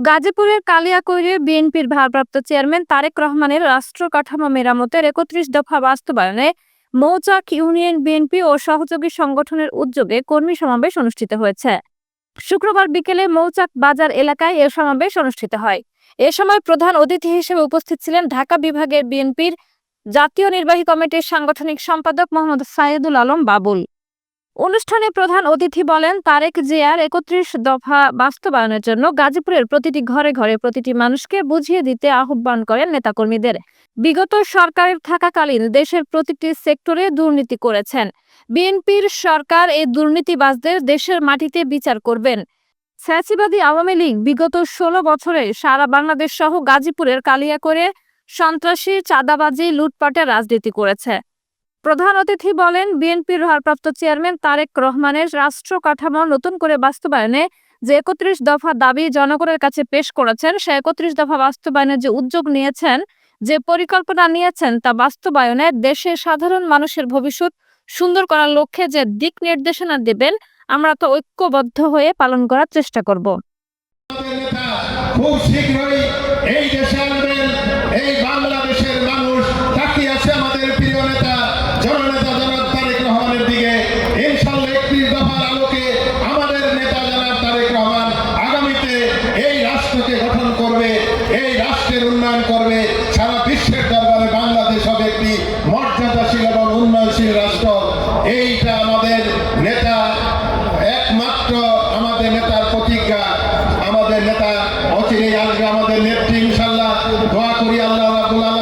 গাজীপুরের কালিয়াকৈরে বিএনপির ভারপ্রাপ্ত চেয়ারম্যান তারেক রহমানের রাষ্ট্র কাঠামো মেরামতের ৩১ দফা বাস্তবায়নে মৌচাক ইউনিয়ন বিএনপি ও সহযোগী সংগঠনের উদ্যোগে কর্মী সমাবেশ অনুষ্ঠিত হয়েছে। শুক্রবার বিকেলে মৌচাক বাজার এলাকায় এ সমাবেশ অনুষ্ঠিত হয়। এ সময় প্রধান অতিথি হিসেবে উপস্থিত ছিলেন ঢাকা বিভাগের বিএনপির জাতীয় নির্বাহী কমিটির সাংগঠনিক সম্পাদক মোহাম্মদ সাইদুল আলম বাবুল। অনুষ্ঠানে প্রধান অতিথি বলেন, তারেক জিয়ার ৩১ দফা বাস্তবায়নের জন্য গাজীপুরের প্রতিটি ঘরে ঘরে প্রতিটি মানুষকে বুঝিয়ে দিতে আহ্বান করেন নেতাকর্মীদের। বিগত সরকারের থাকাকালীন দেশের প্রতিটি সেক্টরে দুর্নীতি করেছেন। বিএনপির সরকার এই দুর্নীতিবাজদের দেশের মাটিতে বিচার করবেন। ফ্যাসিবাদী আওয়ামী লীগ বিগত ১৬ বছরে সারা বাংলাদেশ সহ গাজীপুরের কালিয়াকৈরে সন্ত্রাসী, চাঁদাবাজি, লুটপাটের রাজনীতি করেছে। প্রধান অতিথি বলেন, বিএনপির ভারপ্রাপ্ত চেয়ারম্যান তারেক রহমানের রাষ্ট্র কাঠামো নতুন করে বাস্তবায়নে যে ৩১ দফা দাবি জনগণের কাছে পেশ করেছেন, সে ৩১ দফা বাস্তবায়নের যে উদ্যোগ নিয়েছেন, যে পরিকল্পনা নিয়েছেন, তা বাস্তবায়নে দেশের সাধারণ মানুষের ভবিষ্যৎ সুন্দর করার লক্ষ্যে যে দিক নির্দেশনা দেবেন, আমরা তো ঐক্যবদ্ধ হয়ে পালন করার চেষ্টা করব। খুব শীঘ্রই এই দেশে আনবেন। এই বাংলাদেশের মানুষ তাকিয়ে আছে আমাদের প্রিয় নেতা জননেতা জনাব তারেক রহমানের দিকে। ইনশাআল্লাহ ৩১ দফার আলোকে আমাদের নেতা জনাব তারেক রহমান আগামীতে এই রাষ্ট্রকে গঠন করবে, এই রাষ্ট্রের উন্নয়ন করবে। সারা বিশ্বের দরবারে বাংলাদেশ হবে একটি মর্যাদাশীল এবং উন্নয়নশীল রাষ্ট্র। এইটা আমাদের নেতা একমাত্র আমাদের নেতার প্রতিজ্ঞা। আমাদের নেতা অচিরেই আসবে, আমাদের নেত্রী ইনশাআল্লাহ। দোয়া করি আল্লাহ রাব্বুল আলামিন